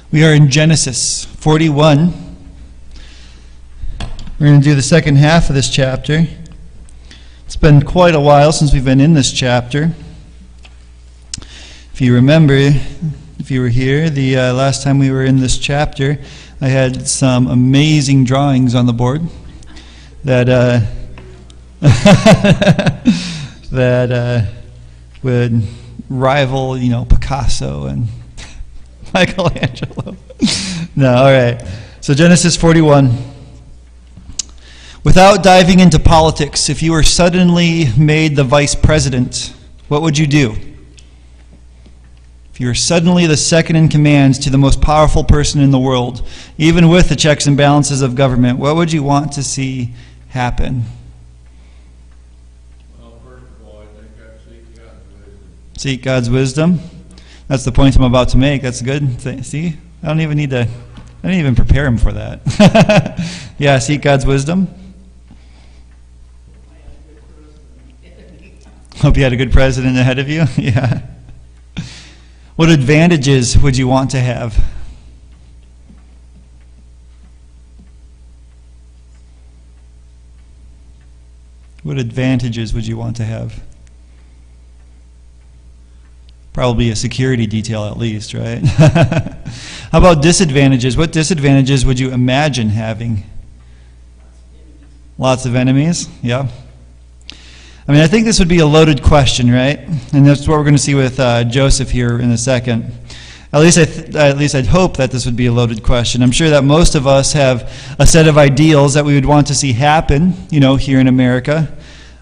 We are in Genesis 41. We're going to do the second half of this chapter. It's been quite a while since we've been in this chapter. If you remember, if you were here, the last time we were in this chapter, I had some amazing drawings on the board that that would rival, Picasso and Michelangelo. No, all right. So Genesis 41. Without diving into politics, if you were suddenly made the vice president, what would you do? If you were suddenly the second in command to the most powerful person in the world, even with the checks and balances of government, what would you want to see happen? Well, first of all, I think I'd seek God's wisdom. Seek God's wisdom? That's the point I'm about to make. That's good. See? I don't even prepare him for that. Yeah, seek God's wisdom. Hope you had a good president ahead of you. Yeah. What advantages would you want to have? What advantages would you want to have? Probably a security detail at least, right? How about disadvantages? What disadvantages would you imagine having? Lots of enemies? Yeah. I mean, I think this would be a loaded question, right? And that's what we're going to see with Joseph here in a second. At least I'd hope that this would be a loaded question. I'm sure that most of us have a set of ideals that we would want to see happen, here in America.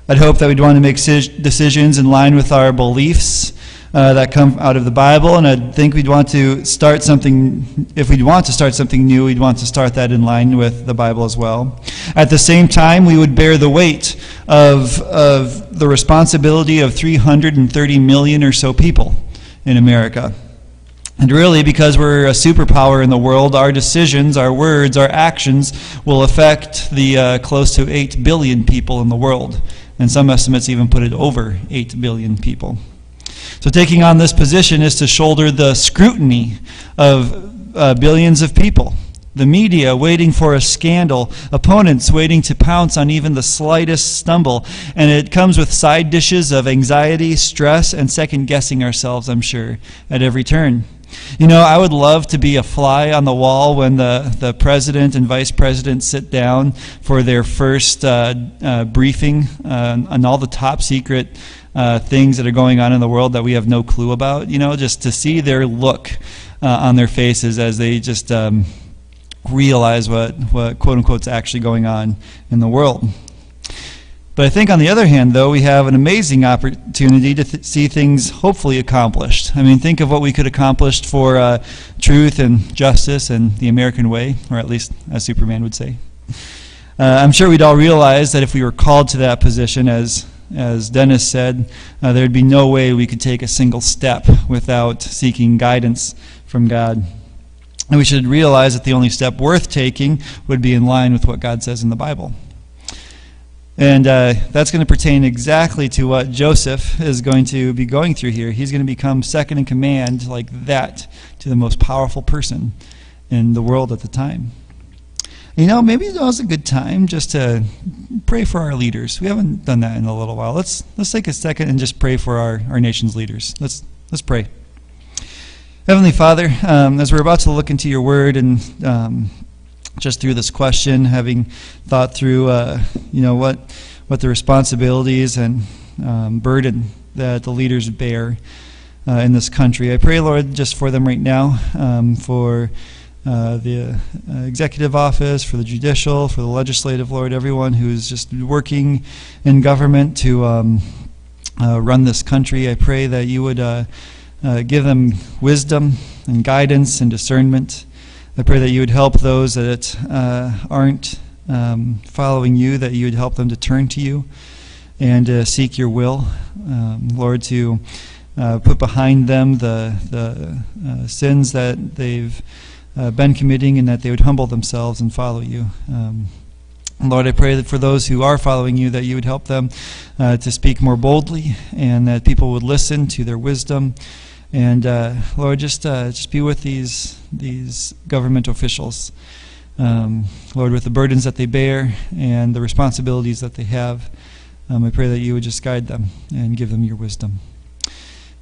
I'd hope that we'd want to make decisions in line with our beliefs that come out of the Bible, and I think we'd want to start something, if we'd want to start something new, we'd want to start that in line with the Bible as well. At the same time, we would bear the weight of the responsibility of 330 million or so people in America. And really, because we're a superpower in the world, our decisions, our words, our actions will affect the close to 8 billion people in the world. And some estimates even put it over 8 billion people. So taking on this position is to shoulder the scrutiny of billions of people. The media waiting for a scandal, opponents waiting to pounce on even the slightest stumble, and it comes with side dishes of anxiety, stress, and second-guessing ourselves, I'm sure, at every turn. I would love to be a fly on the wall when the president and vice president sit down for their first briefing on all the top secret things that are going on in the world that we have no clue about, just to see their look on their faces as they just realize what quote-unquote is actually going on in the world. But I think on the other hand, though, we have an amazing opportunity to see things hopefully accomplished. I mean, think of what we could accomplish for truth and justice and the American way, or at least as Superman would say. I'm sure we'd all realize that if we were called to that position, as Dennis said, there'd be no way we could take a single step without seeking guidance from God. And we should realize that the only step worth taking would be in line with what God says in the Bible. And that's going to pertain exactly to what Joseph is going to be going through here. He's going to become second in command like that to the most powerful person in the world at the time. Maybe it was a good time just to pray for our leaders. We haven't done that in a little while. Let's take a second and just pray for our nation's leaders. Let's pray. Heavenly Father, as we're about to look into your word and just through this question, having thought through, what the responsibilities and burden that the leaders bear in this country. I pray, Lord, just for them right now, for the executive office, for the judicial, for the legislative, Lord, everyone who's just working in government to run this country. I pray that you would give them wisdom and guidance and discernment. I pray that you would help those that aren't following you, that you would help them to turn to you and seek your will. Lord, to put behind them the sins that they've been committing, and that they would humble themselves and follow you. Lord, I pray that for those who are following you, that you would help them to speak more boldly, and that people would listen to their wisdom And Lord, just be with these government officials. Lord, with the burdens that they bear and the responsibilities that they have, I pray that you would just guide them and give them your wisdom.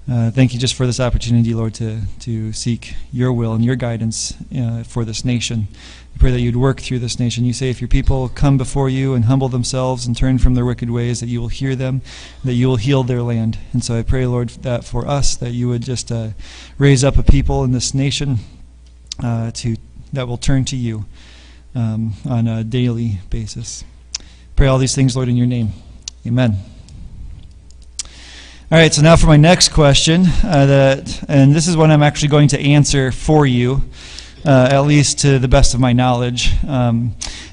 Thank you just for this opportunity, Lord, to seek your will and your guidance for this nation. I pray that you'd work through this nation. You say if your people come before you and humble themselves and turn from their wicked ways, that you will hear them, that you will heal their land. And so I pray, Lord, that for us, that you would just raise up a people in this nation that will turn to you on a daily basis. Pray all these things, Lord, in your name. Amen. All right, so now for my next question, and this is one I'm actually going to answer for you, at least to the best of my knowledge.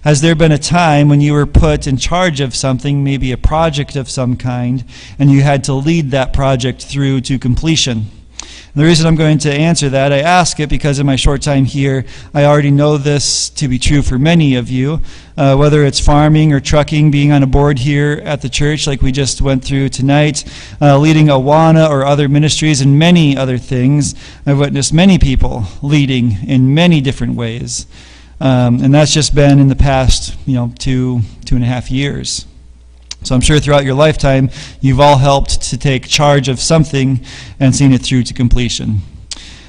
Has there been a time when you were put in charge of something, maybe a project of some kind, and you had to lead that project through to completion? And the reason I'm going to answer that, I ask it because in my short time here, I already know this to be true for many of you, whether it's farming or trucking, being on a board here at the church like we just went through tonight, leading Awana or other ministries and many other things. I've witnessed many people leading in many different ways. And that's just been in the past, 2.5 years. So I'm sure throughout your lifetime, you've all helped to take charge of something and seen it through to completion.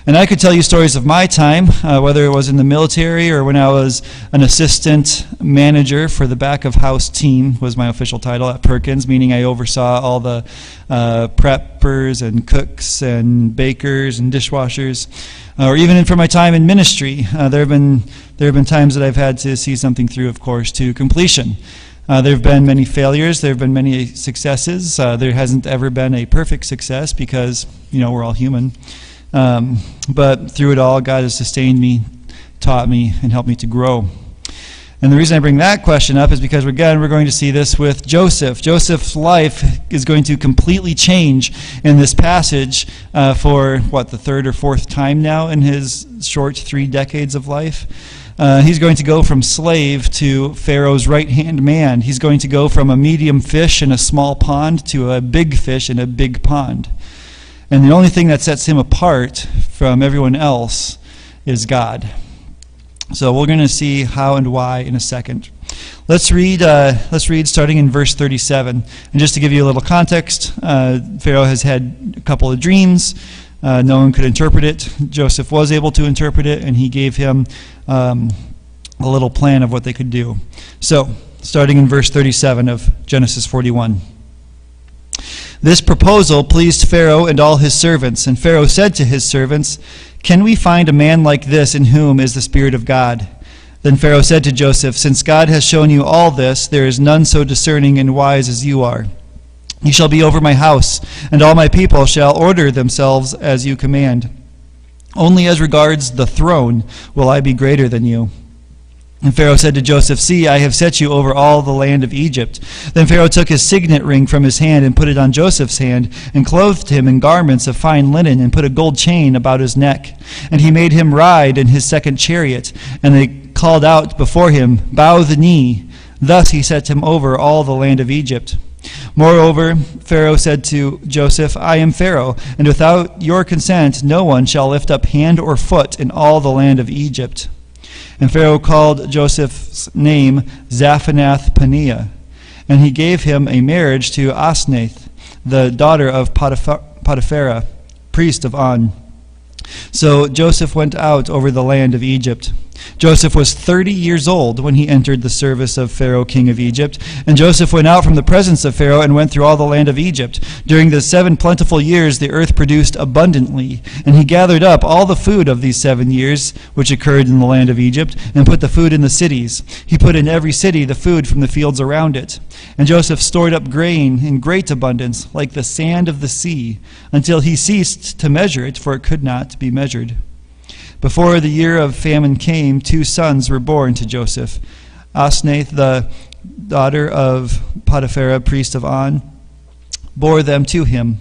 And I could tell you stories of my time, whether it was in the military or when I was an assistant manager for the back of house team was my official title at Perkins, meaning I oversaw all the preppers and cooks and bakers and dishwashers. Or even for my time in ministry, there have been times that I've had to see something through, of course, to completion. There have been many failures. There have been many successes. There hasn't ever been a perfect success because, we're all human. But through it all, God has sustained me, taught me, and helped me to grow. And the reason I bring that question up is because, again, we're going to see this with Joseph. Joseph's life is going to completely change in this passage for, the third or fourth time now in his short 3 decades of life. He's going to go from slave to Pharaoh's right-hand man. He's going to go from a medium fish in a small pond to a big fish in a big pond. And the only thing that sets him apart from everyone else is God. So we're going to see how and why in a second. Let's read starting in verse 37. And just to give you a little context, Pharaoh has had a couple of dreams. No one could interpret it. Joseph was able to interpret it, and he gave him a little plan of what they could do. So, starting in verse 37 of Genesis 41. This proposal pleased Pharaoh and all his servants, and Pharaoh said to his servants, "Can we find a man like this in whom is the Spirit of God?" Then Pharaoh said to Joseph, "Since God has shown you all this, there is none so discerning and wise as you are. You shall be over my house, and all my people shall order themselves as you command. Only as regards the throne will I be greater than you." And Pharaoh said to Joseph, "See, I have set you over all the land of Egypt." Then Pharaoh took his signet ring from his hand and put it on Joseph's hand, and clothed him in garments of fine linen, and put a gold chain about his neck. And he made him ride in his second chariot, and they called out before him, "Bow the knee." Thus he set him over all the land of Egypt. Moreover, Pharaoh said to Joseph, "I am Pharaoh, and without your consent no one shall lift up hand or foot in all the land of Egypt." And Pharaoh called Joseph's name Zaphanath-Paneah, and he gave him a marriage to Asnath, the daughter of Potiphera, priest of On. So Joseph went out over the land of Egypt. Joseph was 30 years old when he entered the service of Pharaoh, king of Egypt. And Joseph went out from the presence of Pharaoh and went through all the land of Egypt. During the 7 plentiful years the earth produced abundantly. And he gathered up all the food of these 7 years, which occurred in the land of Egypt, and put the food in the cities. He put in every city the food from the fields around it. And Joseph stored up grain in great abundance, like the sand of the sea, until he ceased to measure it, for it could not be measured. Before the year of famine came, 2 sons were born to Joseph. Asnath, the daughter of Potiphera, priest of On, bore them to him.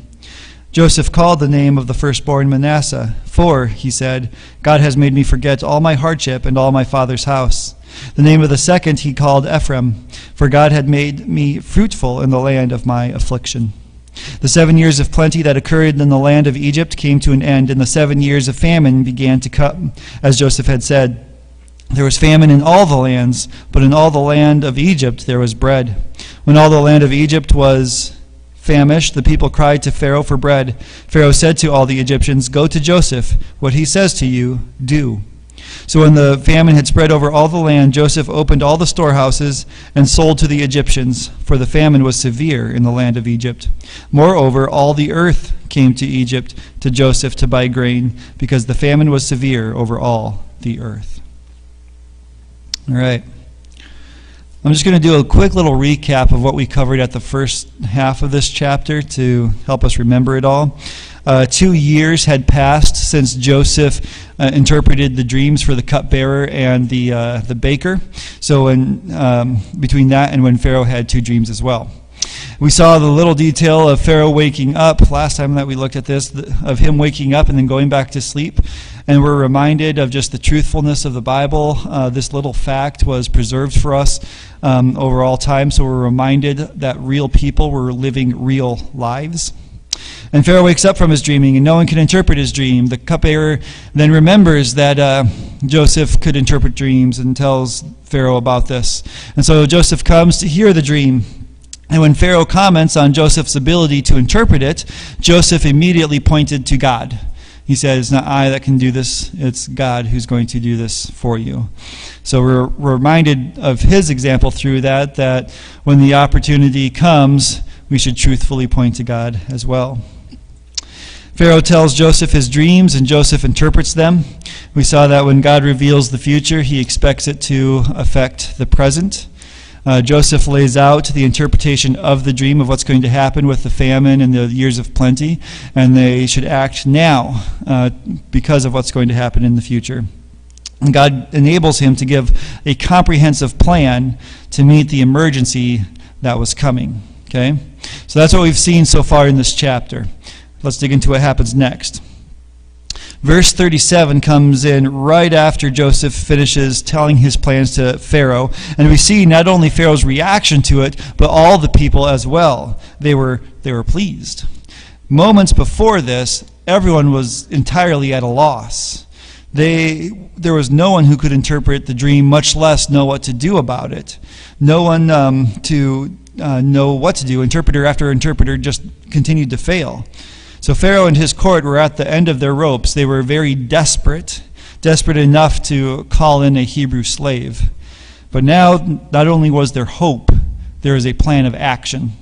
Joseph called the name of the firstborn Manasseh, "For," he said, "God has made me forget all my hardship and all my father's house." The name of the second he called Ephraim, "For God had made me fruitful in the land of my affliction." The 7 years of plenty that occurred in the land of Egypt came to an end, and the 7 years of famine began to come, as Joseph had said. There was famine in all the lands, but in all the land of Egypt there was bread. When all the land of Egypt was famished, the people cried to Pharaoh for bread. Pharaoh said to all the Egyptians, "Go to Joseph. What he says to you, do." So when the famine had spread over all the land, Joseph opened all the storehouses and sold to the Egyptians, for the famine was severe in the land of Egypt. Moreover, all the earth came to Egypt to Joseph to buy grain, because the famine was severe over all the earth. All right. I'm just going to do a quick little recap of what we covered at the first half of this chapter to help us remember it all. 2 years had passed since Joseph interpreted the dreams for the cupbearer and the baker. So between that and when Pharaoh had 2 dreams as well. We saw the little detail of Pharaoh waking up last time that we looked at this, of him waking up and then going back to sleep. And we're reminded of just the truthfulness of the Bible. This little fact was preserved for us over all time. So we're reminded that real people were living real lives. And Pharaoh wakes up from his dreaming, and no one can interpret his dream. The cupbearer then remembers that Joseph could interpret dreams and tells Pharaoh about this. And so Joseph comes to hear the dream. And when Pharaoh comments on Joseph's ability to interpret it, Joseph immediately pointed to God. He said, "It's not I that can do this, it's God who's going to do this for you." So we're reminded of his example through that when the opportunity comes, we should truthfully point to God as well. Pharaoh tells Joseph his dreams, and Joseph interprets them. We saw that when God reveals the future, he expects it to affect the present. Joseph lays out the interpretation of the dream of what's going to happen with the famine and the years of plenty, and they should act now because of what's going to happen in the future. And God enables him to give a comprehensive plan to meet the emergency that was coming. Okay? So that's what we've seen so far in this chapter. Let's dig into what happens next. Verse 37 comes in right after Joseph finishes telling his plans to Pharaoh. And we see not only Pharaoh's reaction to it, but all the people as well. They were pleased. Moments before this, everyone was entirely at a loss. There was no one who could interpret the dream, much less know what to do about it. No one to know what to do. Interpreter after interpreter just continued to fail. So Pharaoh and his court were at the end of their ropes. They were very desperate enough to call in a Hebrew slave. But now, not only was there hope, there is a plan of action.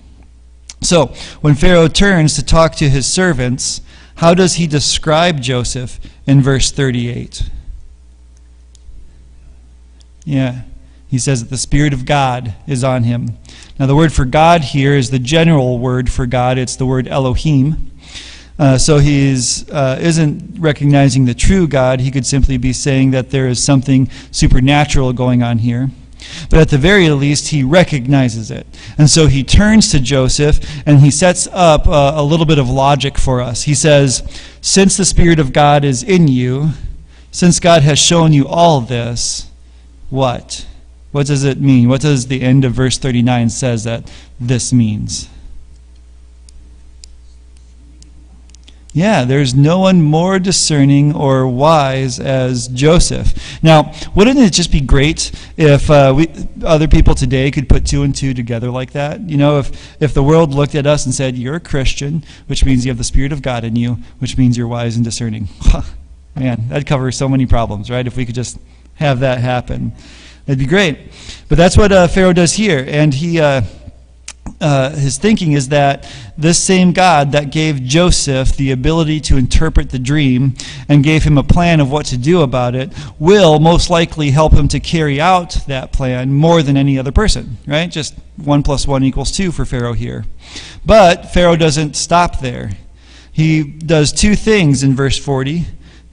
So, when Pharaoh turns to talk to his servants, how does he describe Joseph in verse 38? Yeah, he says that the Spirit of God is on him. Now, the word for God here is the general word for God. It's the word Elohim. So he isn't recognizing the true God. He could simply be saying that there is something supernatural going on here. But at the very least, he recognizes it. And so he turns to Joseph, and he sets up a little bit of logic for us. He says, since the Spirit of God is in you, since God has shown you all this, what? What does it mean? What does the end of verse 39 says that this means? Yeah, there's no one more discerning or wise as Joseph. Now, wouldn't it just be great if other people today could put 2 and 2 together like that? You know, if the world looked at us and said, you're a Christian, which means you have the Spirit of God in you, which means you're wise and discerning. Man, that'd cover so many problems, right? If we could just have that happen. It'd be great. But that's what Pharaoh does here. And his thinking is that this same God that gave Joseph the ability to interpret the dream and gave him a plan of what to do about it will most likely help him to carry out that plan more than any other person, right? Just 1 + 1 = 2 for Pharaoh here. But Pharaoh doesn't stop there. He does 2 things in verse 40.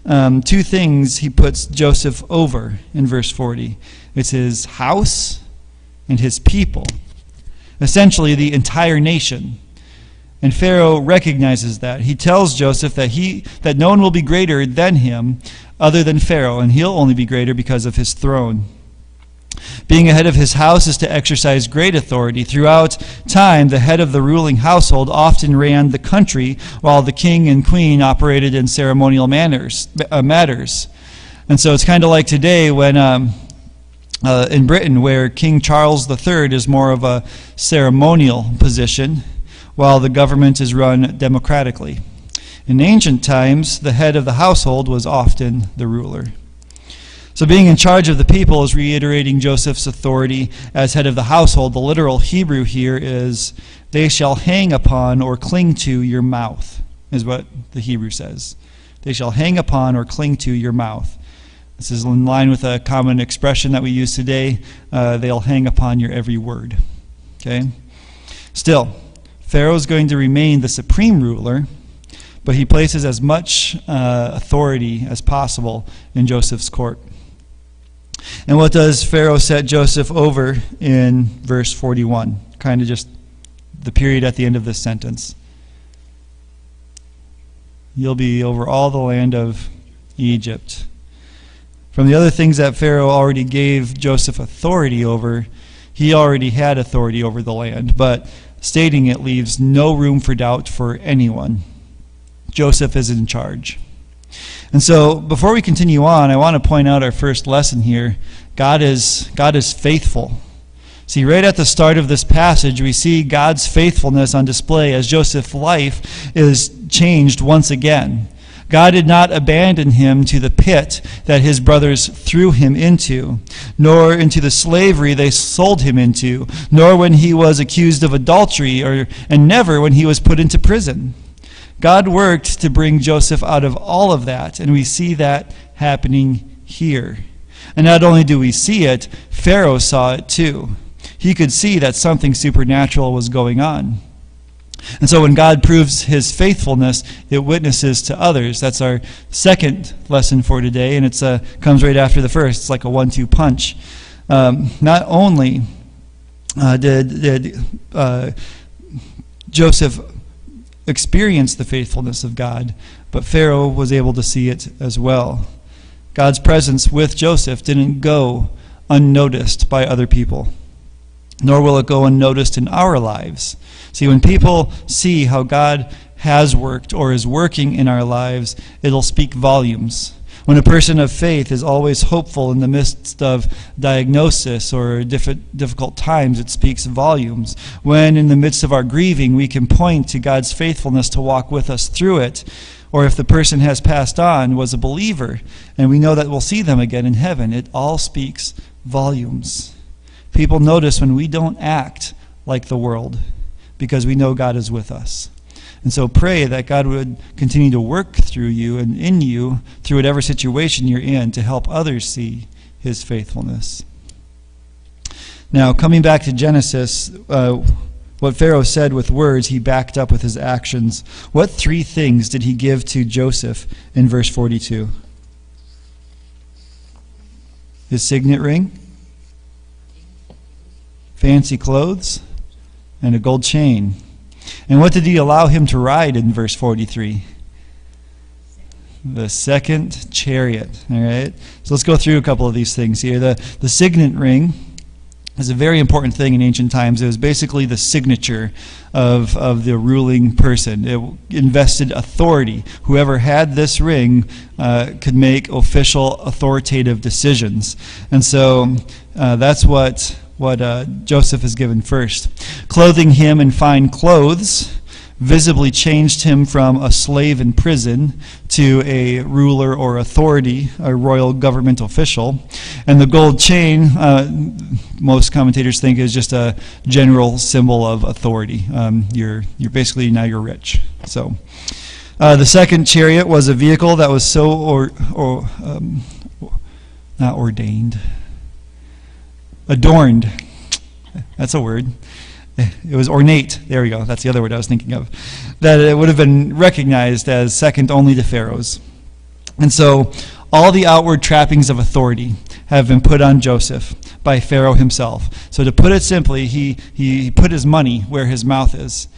2 things he puts Joseph over in verse 40. It's his house and his people. Essentially the entire nation. And Pharaoh recognizes that. He tells Joseph that no one will be greater than him other than Pharaoh, and he'll only be greater because of his throne. Being a head of his house is to exercise great authority. Throughout time, the head of the ruling household often ran the country, while the king and queen operated in ceremonial matters. And so it's kind of like today when in Britain, where King Charles III is more of a ceremonial position, while the government is run democratically. In ancient times, the head of the household was often the ruler. So being in charge of the people is reiterating Joseph's authority as head of the household. The literal Hebrew here is, they shall hang upon or cling to your mouth, is what the Hebrew says. They shall hang upon or cling to your mouth. This is in line with a common expression that we use today. They'll hang upon your every word. Okay? Still, Pharaoh is going to remain the supreme ruler, but he places as much authority as possible in Joseph's court. And what does Pharaoh set Joseph over in verse 41? Kind of just the period at the end of this sentence. You'll be over all the land of Egypt. From the other things that Pharaoh already gave Joseph authority over, he already had authority over the land, but stating it leaves no room for doubt for anyone. Joseph is in charge. And so, before we continue on, I want to point out our first lesson here. God is faithful. See, right at the start of this passage, we see God's faithfulness on display as Joseph's life is changed once again. God did not abandon him to the pit that his brothers threw him into, nor into the slavery they sold him into, nor when he was accused of adultery, and never when he was put into prison. God worked to bring Joseph out of all of that, and we see that happening here. And not only do we see it, Pharaoh saw it too. He could see that something supernatural was going on. And so when God proves his faithfulness, it witnesses to others. That's our second lesson for today, and it comes right after the first. It's like a 1-2 punch. Not only did Joseph experience the faithfulness of God, but Pharaoh was able to see it as well. God's presence with Joseph didn't go unnoticed by other people, nor will it go unnoticed in our lives. See, when people see how God has worked or is working in our lives, it'll speak volumes. When a person of faith is always hopeful in the midst of diagnosis or difficult times, it speaks volumes. When in the midst of our grieving, we can point to God's faithfulness to walk with us through it. Or if the person has passed on, was a believer, and we know that we'll see them again in heaven, it all speaks volumes. People notice when we don't act like the world because we know God is with us. And so pray that God would continue to work through you and in you through whatever situation you're in to help others see his faithfulness. Now, coming back to Genesis, what Pharaoh said with words, he backed up with his actions. What 3 things did he give to Joseph in verse 42? His signet ring, fancy clothes, and a gold chain. And what did he allow him to ride in verse 43? The second chariot. All right. So let's go through a couple of these things here. The signet ring is a very important thing in ancient times. It was basically the signature of the ruling person. It invested authority. Whoever had this ring could make official, authoritative decisions. And so that's what Joseph is given first. Clothing him in fine clothes visibly changed him from a slave in prison to a ruler or authority, a royal government official. And the gold chain, most commentators think, is just a general symbol of authority. You're basically, now you're rich. So the second chariot was a vehicle that was so not ordained, adorned. That's a word. It was ornate. There we go. That's the other word I was thinking of. That it would have been recognized as second only to Pharaoh's. And so all the outward trappings of authority have been put on Joseph by Pharaoh himself. So to put it simply, he put his money where his mouth is.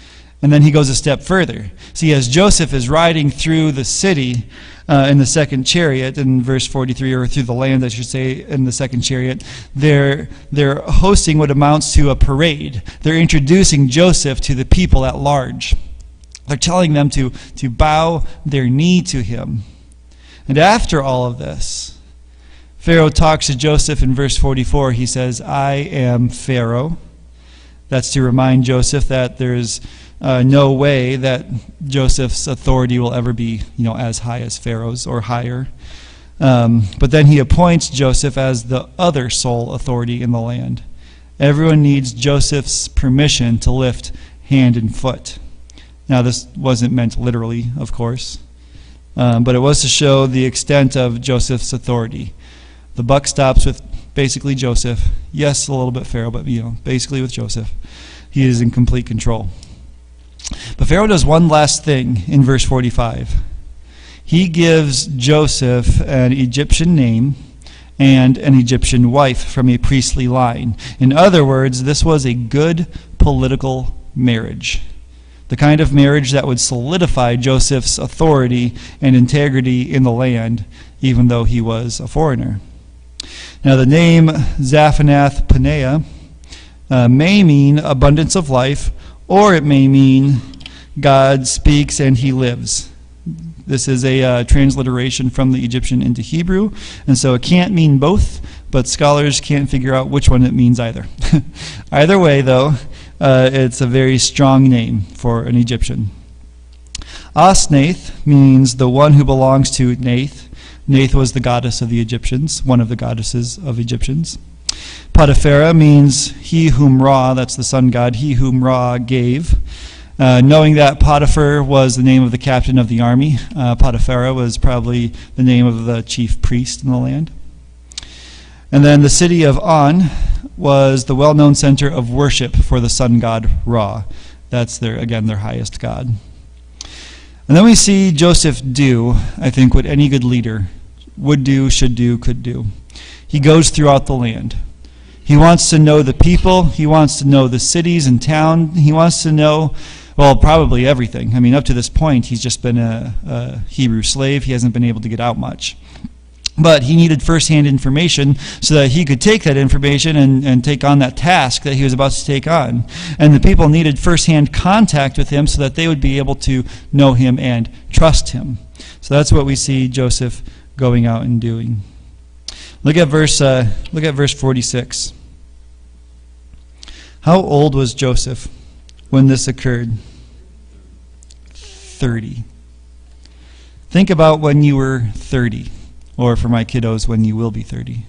And then he goes a step further. See, as Joseph is riding through the city in the second chariot, in verse 43, or through the land, I should say, in the second chariot, they're hosting what amounts to a parade. They're introducing Joseph to the people at large. They're telling them to bow their knee to him. And after all of this, Pharaoh talks to Joseph in verse 44. He says, "I am Pharaoh." That's to remind Joseph that there's no way that Joseph's authority will ever be, as high as Pharaoh's or higher. But then he appoints Joseph as the other sole authority in the land. Everyone needs Joseph's permission to lift hand and foot. Now, this wasn't meant literally, of course, but it was to show the extent of Joseph's authority. The buck stops with basically Joseph. Yes, a little bit Pharaoh, but basically with Joseph. He is in complete control. But Pharaoh does one last thing in verse 45. He gives Joseph an Egyptian name and an Egyptian wife from a priestly line. In other words, this was a good political marriage. The kind of marriage that would solidify Joseph's authority and integrity in the land, even though he was a foreigner. Now, the name Zaphanath-Paneah may mean abundance of life, or it may mean God speaks and he lives. This is a transliteration from the Egyptian into Hebrew, and so it can't mean both, but scholars can't figure out which one it means either. Either way, though, it's a very strong name for an Egyptian. Osnath means the one who belongs to Nath. Nath was the goddess of the Egyptians, one of the goddesses of Egyptians. Potiphera means he whom Ra, that's the sun god, he whom Ra gave. Knowing that Potiphar was the name of the captain of the army, Potiphera was probably the name of the chief priest in the land. And then the city of On was the well-known center of worship for the sun god Ra. That's their highest god. And then we see Joseph do, I think, what any good leader would do, should do, could do. He goes throughout the land. He wants to know the people. He wants to know the cities and town. He wants to know, well, probably everything. I mean, up to this point, he's just been a Hebrew slave. He hasn't been able to get out much. But he needed first-hand information so that he could take that information and take on that task that he was about to take on. And the people needed first-hand contact with him so that they would be able to know him and trust him. So that's what we see Joseph going out and doing. Look at verse 46. How old was Joseph when this occurred? 30. Think about when you were 30. Or for my kiddos, when you will be 30.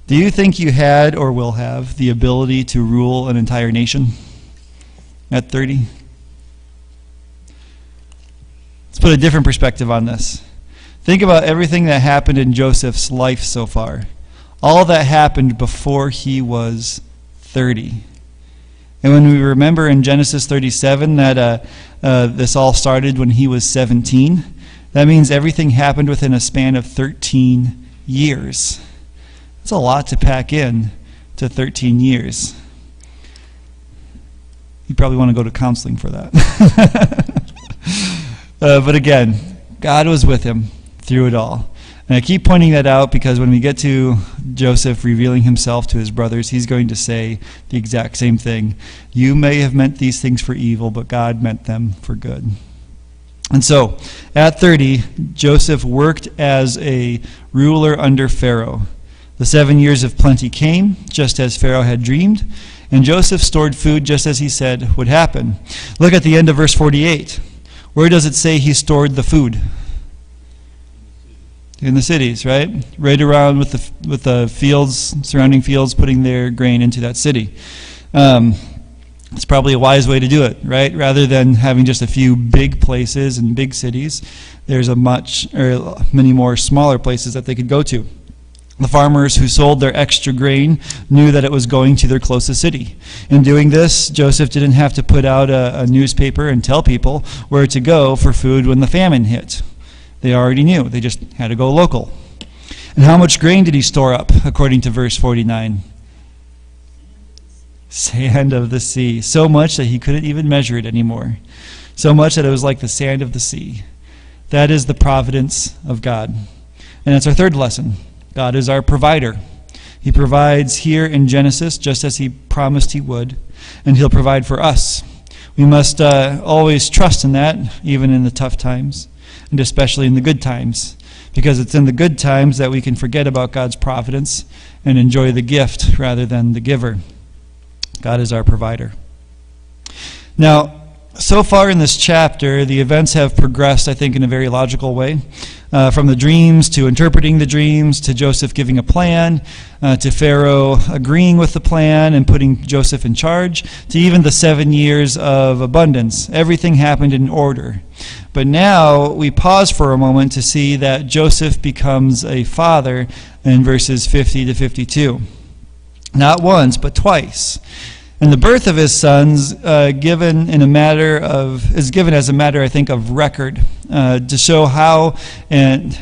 Do you think you had or will have the ability to rule an entire nation at 30? Let's put a different perspective on this. Think about everything that happened in Joseph's life so far. All that happened before he was 30. And when we remember in Genesis 37 that this all started when he was 17, that means everything happened within a span of 13 years. That's a lot to pack in to 13 years. You probably want to go to counseling for that. But again, God was with him through it all. And I keep pointing that out because when we get to Joseph revealing himself to his brothers, he's going to say the exact same thing. You may have meant these things for evil, but God meant them for good. And so, at 30, Joseph worked as a ruler under Pharaoh. The 7 years of plenty came, just as Pharaoh had dreamed, and Joseph stored food just as he said would happen. Look at the end of verse 48. Where does it say he stored the food? In the cities, right? Right around with the fields, surrounding fields, putting their grain into that city. It's probably a wise way to do it, right? Rather than having just a few big places and big cities, there's many more smaller places that they could go to. The farmers who sold their extra grain knew that it was going to their closest city. In doing this, Joseph didn't have to put out a newspaper and tell people where to go for food when the famine hit. They already knew. They just had to go local. And how much grain did he store up, according to verse 49? Sand of the sea. So much that he couldn't even measure it anymore. So much that it was like the sand of the sea. That is the providence of God. And that's our third lesson. God is our provider. He provides here in Genesis just as he promised he would, and he'll provide for us. We must always trust in that, even in the tough times, and especially in the good times, because it's in the good times that we can forget about God's providence and enjoy the gift rather than the giver. God is our provider. Now, so far in this chapter, the events have progressed, I think, in a very logical way. From the dreams to interpreting the dreams, to Joseph giving a plan, to Pharaoh agreeing with the plan and putting Joseph in charge, to even the 7 years of abundance. Everything happened in order. But now we pause for a moment to see that Joseph becomes a father in verses 50 to 52. Not once, but twice. And the birth of his sons given as a matter, I think, of record to show how and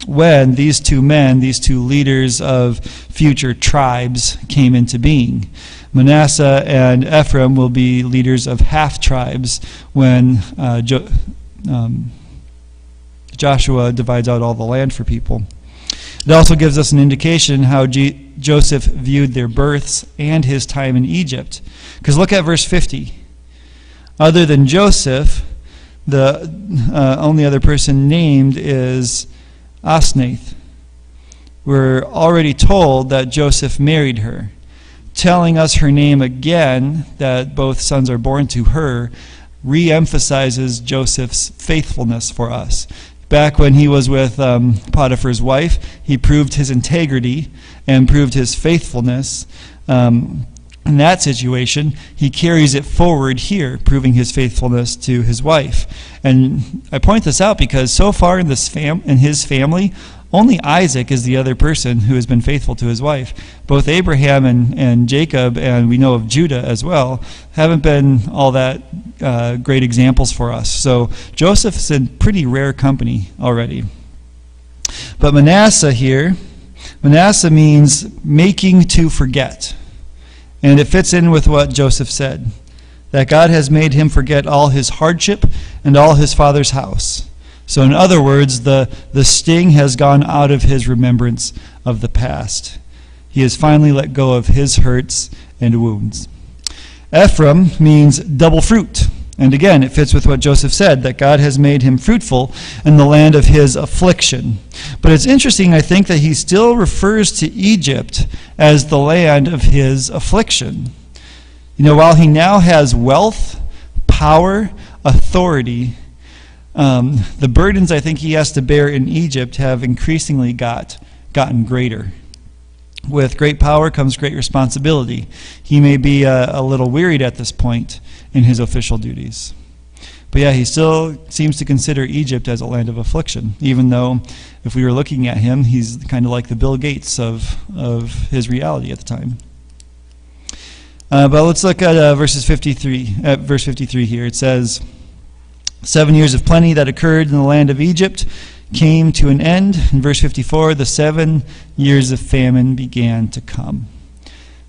when these two men, these two leaders of future tribes, came into being. Manasseh and Ephraim will be leaders of half tribes when Joshua divides out all the land for people. It also gives us an indication how Joseph viewed their births and his time in Egypt. Because look at verse 50. Other than Joseph, the only other person named is Osnath. We're already told that Joseph married her. Telling us her name again, that both sons are born to her, re-emphasizes Joseph's faithfulness for us. Back when he was with Potiphar's wife, he proved his integrity and proved his faithfulness. In that situation, he carries it forward here, proving his faithfulness to his wife. And I point this out because so far in his family, only Isaac is the other person who has been faithful to his wife. Both Abraham and Jacob, and we know of Judah as well, haven't been all that great examples for us. So Joseph's in pretty rare company already. But Manasseh here, Manasseh means making to forget. And it fits in with what Joseph said, that God has made him forget all his hardship and all his father's house. So in other words, the sting has gone out of his remembrance of the past. He has finally let go of his hurts and wounds. Ephraim means double fruit. And again, it fits with what Joseph said, that God has made him fruitful in the land of his affliction. But it's interesting, I think, that he still refers to Egypt as the land of his affliction. You know, while he now has wealth, power, authority, the burdens I think he has to bear in Egypt have increasingly gotten greater. With great power comes great responsibility. He may be a little wearied at this point in his official duties. But yeah, he still seems to consider Egypt as a land of affliction, even though if we were looking at him, he's kind of like the Bill Gates of his reality at the time. But let's look at verse 53 here. It says, 7 years of plenty that occurred in the land of Egypt came to an end. In verse 54, the 7 years of famine began to come.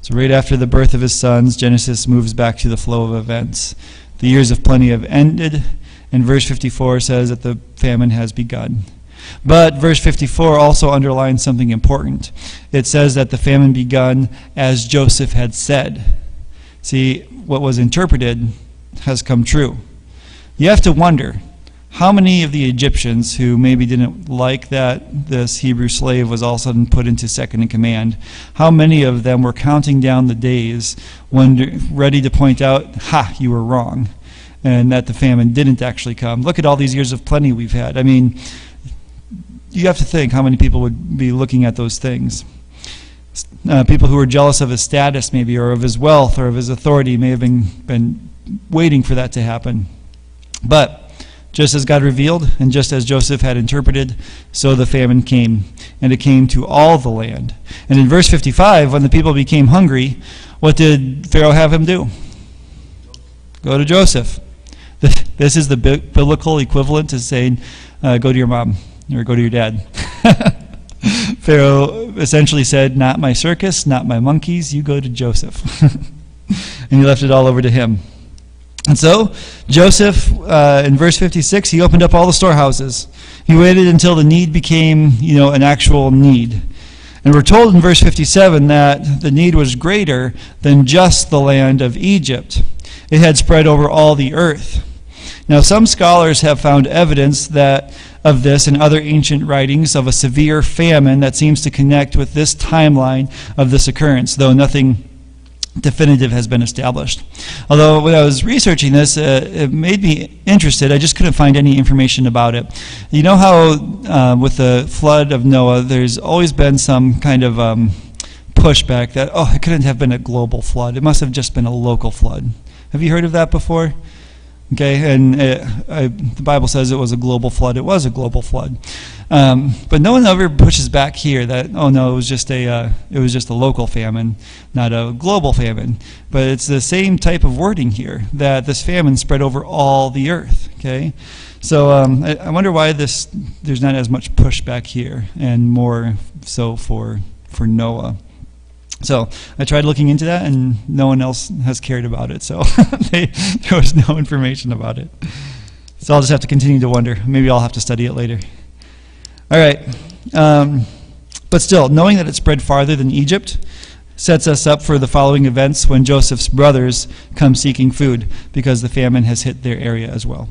So right after the birth of his sons, Genesis moves back to the flow of events. The years of plenty have ended, and verse 54 says that the famine has begun. But verse 54 also underlines something important. It says that the famine begun as Joseph had said. See, what was interpreted has come true. You have to wonder, how many of the Egyptians who maybe didn't like that this Hebrew slave was all of a sudden put into second in command, how many of them were counting down the days ready to point out, ha, you were wrong, and that the famine didn't actually come? Look at all these years of plenty we've had. I mean, you have to think how many people would be looking at those things. People who were jealous of his status maybe, or of his wealth, or of his authority may have been waiting for that to happen. But just as God revealed, and just as Joseph had interpreted, so the famine came, and it came to all the land. And in verse 55, when the people became hungry, what did Pharaoh have him do? Go to Joseph. This is the biblical equivalent to saying, go to your mom, or go to your dad. Pharaoh essentially said, not my circus, not my monkeys, you go to Joseph. And he left it all over to him. And so, Joseph, in verse 56, he opened up all the storehouses. He waited until the need became, an actual need. And we're told in verse 57 that the need was greater than just the land of Egypt. It had spread over all the earth. Now, some scholars have found evidence of this in other ancient writings of a severe famine that seems to connect with this timeline of this occurrence, though nothing definitive has been established. Although when I was researching this, it made me interested. I just couldn't find any information about it. You know how with the flood of Noah, there's always been some kind of pushback that, it couldn't have been a global flood. It must have just been a local flood. Have you heard of that before? Okay, and the Bible says it was a global flood. It was a global flood, but no one ever pushes back here that it was just a local famine, not a global famine. But it's the same type of wording here, that this famine spread over all the earth. Okay, so I wonder why there's not as much pushback here, and more so for Noah. So I tried looking into that, and no one else has cared about it. So there was no information about it. So I'll just have to continue to wonder. Maybe I'll have to study it later. All right. But still, knowing that it spread farther than Egypt sets us up for the following events when Joseph's brothers come seeking food, because the famine has hit their area as well.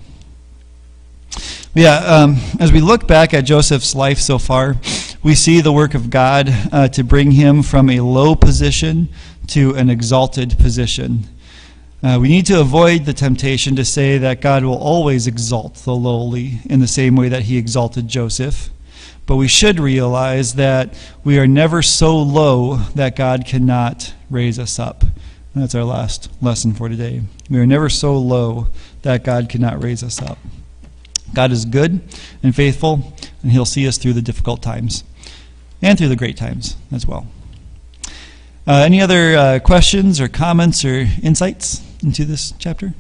Yeah, as we look back at Joseph's life so far, we see the work of God to bring him from a low position to an exalted position. We need to avoid the temptation to say that God will always exalt the lowly in the same way that he exalted Joseph. But we should realize that we are never so low that God cannot raise us up. And that's our last lesson for today. We are never so low that God cannot raise us up. God is good and faithful, and he'll see us through the difficult times and through the great times as well. Any other questions or comments or insights into this chapter?